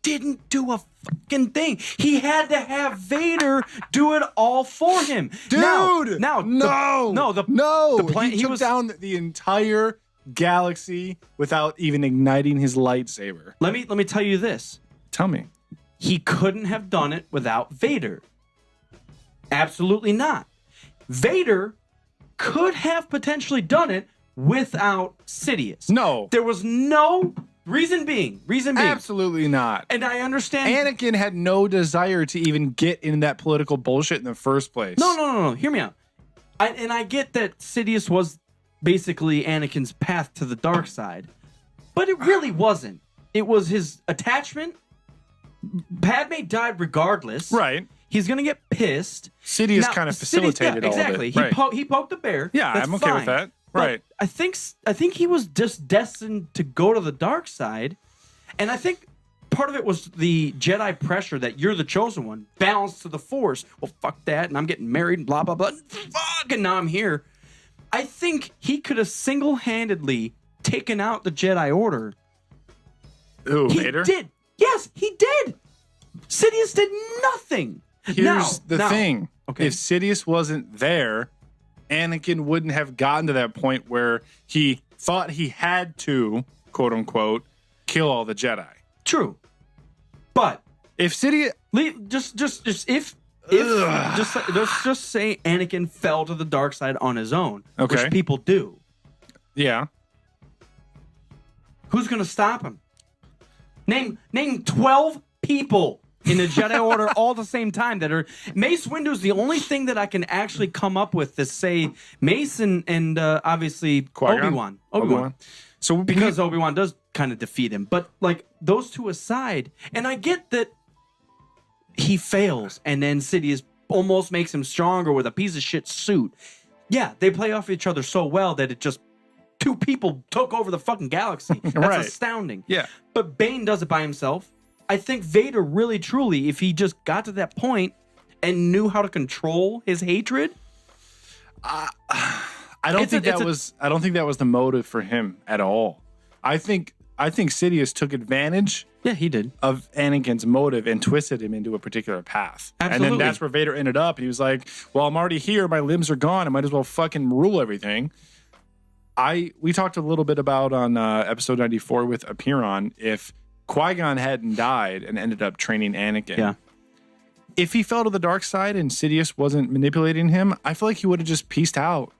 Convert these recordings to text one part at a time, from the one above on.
didn't do a fucking thing. He had to have Vader do it all for him. Dude, he took down the entire galaxy without even igniting his lightsaber. Let me tell you this. Tell me. He couldn't have done it without Vader. Absolutely not. Vader could have potentially done it without Sidious. No. There was no reason being. Absolutely not. And I understand. Anakin had no desire to even get in that political bullshit in the first place. No. Hear me out. I get that Sidious was basically Anakin's path to the dark side, but it really wasn't. It was his attachment. Padme died regardless. Right. He's going to get pissed. Sidious kind of facilitated all of it. Exactly. He poked the bear. Yeah, That's I'm okay with that. Right. But I think he was just destined to go to the dark side. And I think part of it was the Jedi pressure that you're the chosen one, balanced to the Force. Well, fuck that. And I'm getting married and blah, blah, blah. Fuck. And now I'm here. I think he could have single-handedly taken out the Jedi Order. Who, He Vader? did. Yes, he did. Sidious did nothing. Here's the thing. Okay. If Sidious wasn't there, Anakin wouldn't have gotten to that point where he thought he had to, quote unquote, kill all the Jedi. True. But if Sidious just say Anakin fell to the dark side on his own, okay, which people do. Yeah. Who's going to stop him? Name 12 people in the Jedi Order all at the same time that are... Mace Windu's the only thing that I can actually come up with to say Mace and obviously Qui-Gon? Obi-Wan. So because Obi-Wan does kind of defeat him. But like those two aside, and I get that he fails and then Sidious almost makes him stronger with a piece of shit suit. Yeah, they play off each other so well that it just... Two people took over the fucking galaxy. That's right. Astounding. Yeah. But Bane does it by himself. I think Vader really, truly, if he just got to that point and knew how to control his hatred, I don't think that was the motive for him at all. I think Sidious took advantage. Yeah, he did. Of Anakin's motive and twisted him into a particular path. Absolutely. And then that's where Vader ended up. He was like, "Well, I'm already here. My limbs are gone. I might as well fucking rule everything." We talked a little bit about on episode 94 with Apiron, if Qui-Gon hadn't died and ended up training Anakin. Yeah. If he fell to the dark side and Sidious wasn't manipulating him, I feel like he would have just pieced out.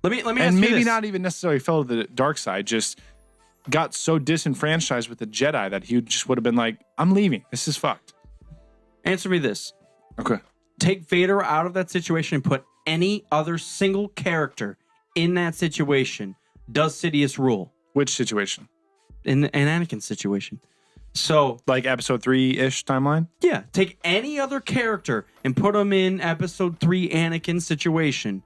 Let me ask you and maybe this. not even necessarily fell to the dark side, just got so disenfranchised with the Jedi that he just would have been like, "I'm leaving. This is fucked." Answer me this. Okay. Take Vader out of that situation and put any other single character in that situation. Does Sidious rule? Which situation? In Anakin's situation. So, like episode 3-ish timeline? Yeah. Take any other character and put them in episode 3 Anakin situation.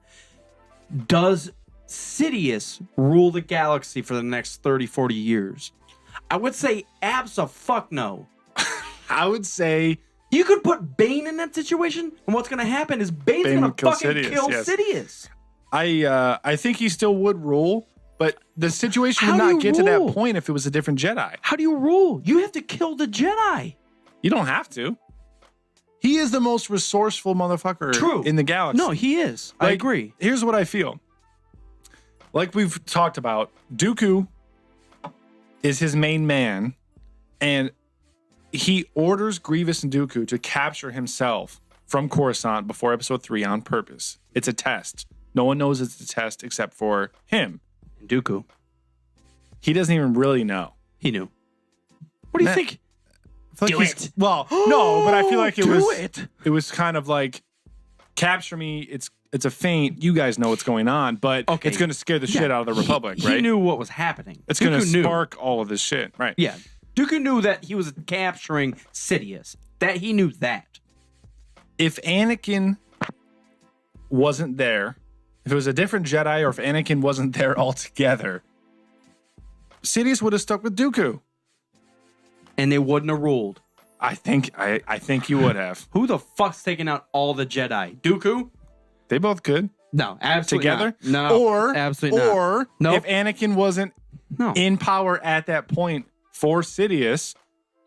Does Sidious rule the galaxy for the next 30, 40 years? I would say abso-fuck-no. I would say... You could put Bane in that situation, and what's going to happen is Bane's going to fucking kill Sidious. I think he still would rule, but the situation would not get to that point if it was a different Jedi. How do you rule? You have to kill the Jedi. You don't have to. He is the most resourceful motherfucker in the galaxy. No, he is. I agree. Here's what I feel. Like we've talked about, Dooku is his main man, and he orders Grievous and Dooku to capture himself from Coruscant before episode 3 on purpose. It's a test. No one knows it's a test except for him. And Dooku. He doesn't even really know. He knew. What do you think? Do it. Well, no, but I feel like it was kind of like, capture me. It's a feint. You guys know what's going on, but it's going to scare the shit out of the Republic, right? He knew what was happening. It's going to spark all of this shit, right? Yeah. Dooku knew that he was capturing Sidious. That he knew that. If Anakin wasn't there, if it was a different Jedi, or if Anakin wasn't there altogether, Sidious would have stuck with Dooku. And they wouldn't have ruled. I think you would have. Who the fuck's taking out all the Jedi? Dooku? They both could. No, absolutely together. Not. No, or absolutely or not. If Anakin wasn't in power at that point for Sidious,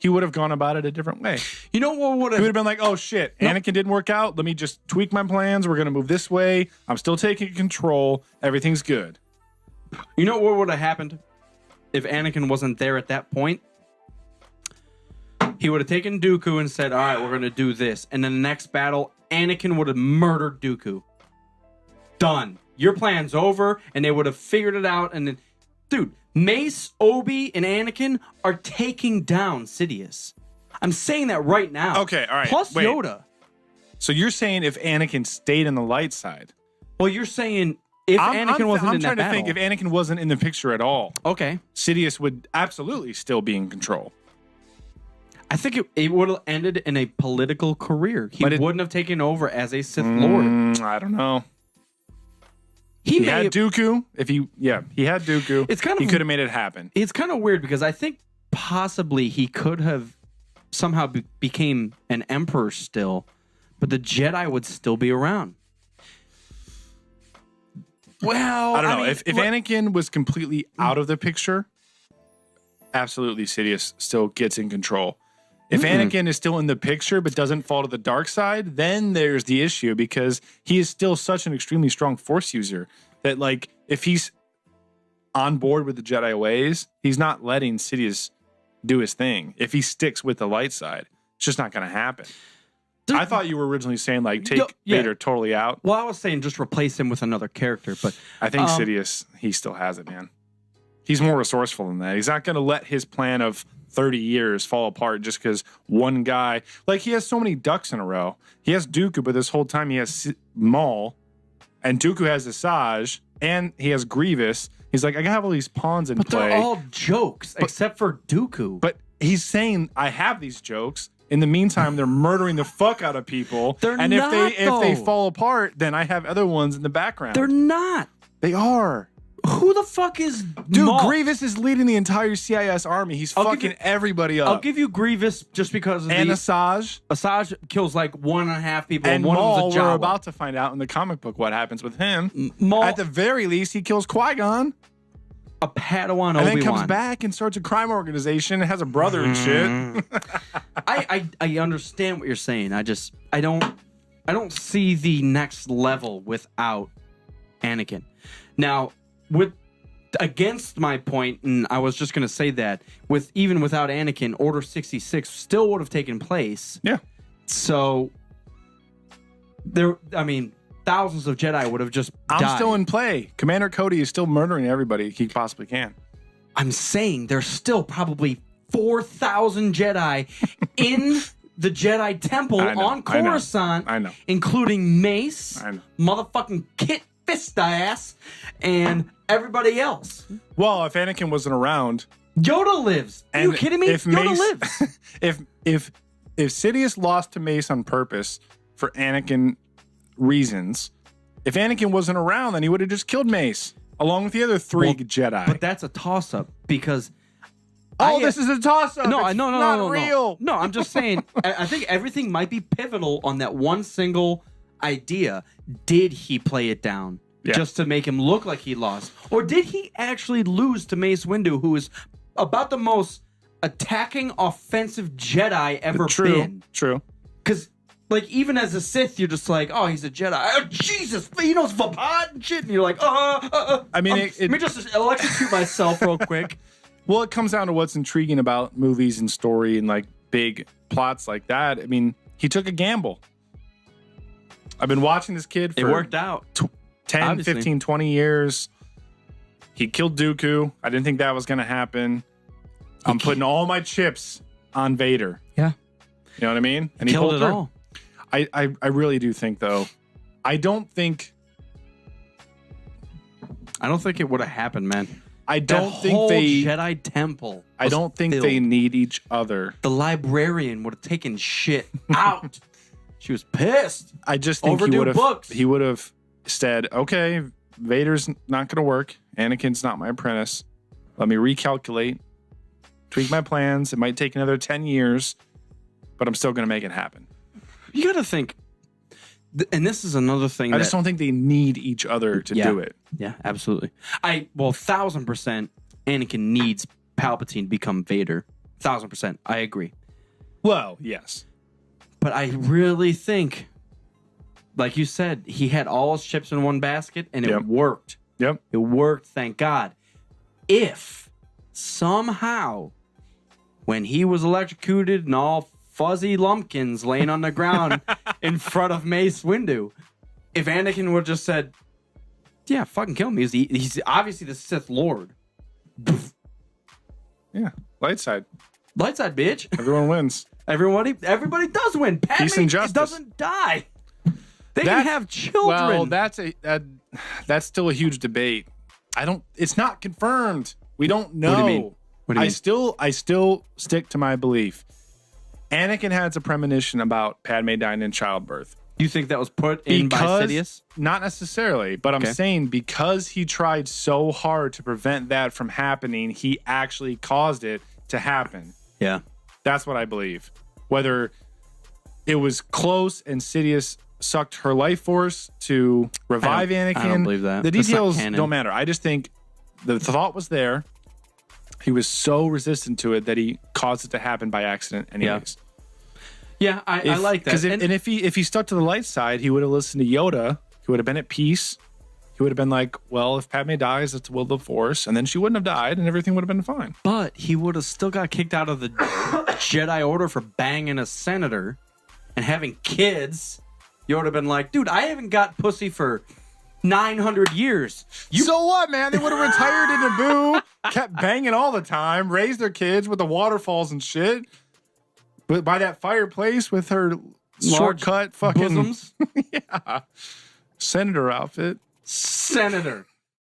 he would have gone about it a different way. You know what would He would have? have been like, oh shit, Anakin didn't work out. Let me just tweak my plans. We're going to move this way. I'm still taking control. Everything's good. You know what would have happened if Anakin wasn't there at that point? He would have taken Dooku and said, all right, we're going to do this. And in the next battle, Anakin would have murdered Dooku. Done. Your plan's over. And they would have figured it out. And then, dude, Mace, Obi, and Anakin are taking down Sidious. I'm saying that right now. Okay, all right. Plus wait. Yoda. So you're saying if Anakin stayed in the light side? Well, you're saying if Anakin wasn't in that battle. I'm trying to think if Anakin wasn't in the picture at all. Okay. Sidious would absolutely still be in control. I think it would have ended in a political career. He wouldn't have taken over as a Sith Lord. I don't know. He had Dooku. He had Dooku. It's kind of, he could have made it happen. It's kind of weird because I think possibly he could have somehow became an emperor still, but the Jedi would still be around. Well, I don't know. If Anakin was completely out of the picture, absolutely Sidious still gets in control. If Anakin is still in the picture but doesn't fall to the dark side, then there's the issue because he is still such an extremely strong Force user that, like, if he's on board with the Jedi ways, he's not letting Sidious do his thing. If he sticks with the light side, it's just not going to happen. I thought you were originally saying, like, take Vader totally out. Well, I was saying just replace him with another character, but I think Sidious, he still has it, man. He's more resourceful than that. He's not going to let his plan of 30 years fall apart just because one guy, like, he has so many ducks in a row. He has Dooku, but this whole time he has Maul, and Dooku has Asajj, and he has Grievous. He's like, I have all these pawns in play. But they're all jokes, except for Dooku. But he's saying, I have these jokes. In the meantime, they're murdering the fuck out of people. They're and not, if they fall apart, then I have other ones in the background. They're not. They are. Who the fuck is Dude, Maul? Grievous is leading the entire CIS army. He's fucking everybody up. I'll give you Grievous just because of Asajj. Asajj kills like 1.5 people, and one Maul, of them's a Jawa. we're about to find out in the comic book what happens with him. Maul, at the very least, he kills Qui-Gon. A Padawan and Obi-Wan. then comes back and starts a crime organization and has a brother and shit. I understand what you're saying. I don't see the next level without Anakin. Now, against my point, and I was just gonna say that even without Anakin, Order 66 still would have taken place. Yeah. So thousands of Jedi would have just died. I'm still in play. Commander Cody is still murdering everybody he possibly can. I'm saying there's still probably 4,000 Jedi in the Jedi Temple on Coruscant. I know. Including Mace, motherfucking Kit Fistass, and everybody else. Well, if Anakin wasn't around, Yoda lives. Are you kidding me? Yoda lives. if Sidious lost to Mace on purpose for Anakin reasons, if Anakin wasn't around, then he would have just killed Mace along with the other three Jedi. But that's a toss-up because this is a toss-up. No, it's no, not real. No, I'm just saying. I think everything might be pivotal on that one single idea. Did he play it down just to make him look like he lost, or did he actually lose to Mace Windu, who is about the most attacking, offensive Jedi ever been? True. Because, like, even as a Sith, you're just like, oh, he's a Jedi. Oh, Jesus, he knows Vapad and shit. And you're like, I mean, let me just electrocute myself real quick. Well, it comes down to what's intriguing about movies and story and, like, big plots like that. I mean, he took a gamble. I've been watching this kid for it worked out. 10, Obviously. 15, 20 years. He killed Dooku. I didn't think that was going to happen. I'm putting all my chips on Vader. Yeah. You know what I mean? And he killed pulled it through. all. I really do think, though, I don't think it would have happened, man. I don't that think whole they Jedi Temple. I don't think filled. they need each other. The librarian would have taken shit out. She was pissed. I just think he would have said, okay, Vader's not going to work. Anakin's not my apprentice. Let me recalculate, tweak my plans. It might take another 10 years, but I'm still going to make it happen. You got to think, and this is another thing. I just don't think they need each other to do it. Yeah, absolutely. 1,000% Anakin needs Palpatine to become Vader. 1,000%. I agree. Well, yes. But I really think, like you said, he had all his chips in one basket, and it worked. Yep. It worked, thank God. If somehow, when he was electrocuted and all fuzzy lumpkins laying on the ground in front of Mace Windu, if Anakin would have just said, yeah, fucking kill him. He's obviously the Sith Lord. Yeah. Light side. Light side, bitch. Everyone wins. Everybody does win. Peace and justice. Doesn't die. They can have children. Well, that's still a huge debate. It's not confirmed. We don't know. What do you mean? What do you mean? I still stick to my belief. Anakin had a premonition about Padme dying in childbirth. You think that was put in by Sidious? Not necessarily, but I'm saying because he tried so hard to prevent that from happening, he actually caused it to happen. Yeah. That's what I believe. Whether it was close and Sidious sucked her life force to revive Anakin. I don't believe that. The details don't matter. I just think the thought was there. He was so resistant to it that he caused it to happen by accident anyways. Yeah, I like that. Because if he stuck to the light side, he would have listened to Yoda. He would have been at peace. He would have been like, well, if Padme dies, it's the will of the Force. And then she wouldn't have died and everything would have been fine. But he would have still got kicked out of the Jedi Order for banging a senator and having kids. You would have been like, dude, I haven't got pussy for 900 years. So what, man? They would have retired in Naboo, kept banging all the time, raised their kids with the waterfalls and shit. But by that fireplace with her shortcut fucking bosoms. yeah. Senator outfit. Senator.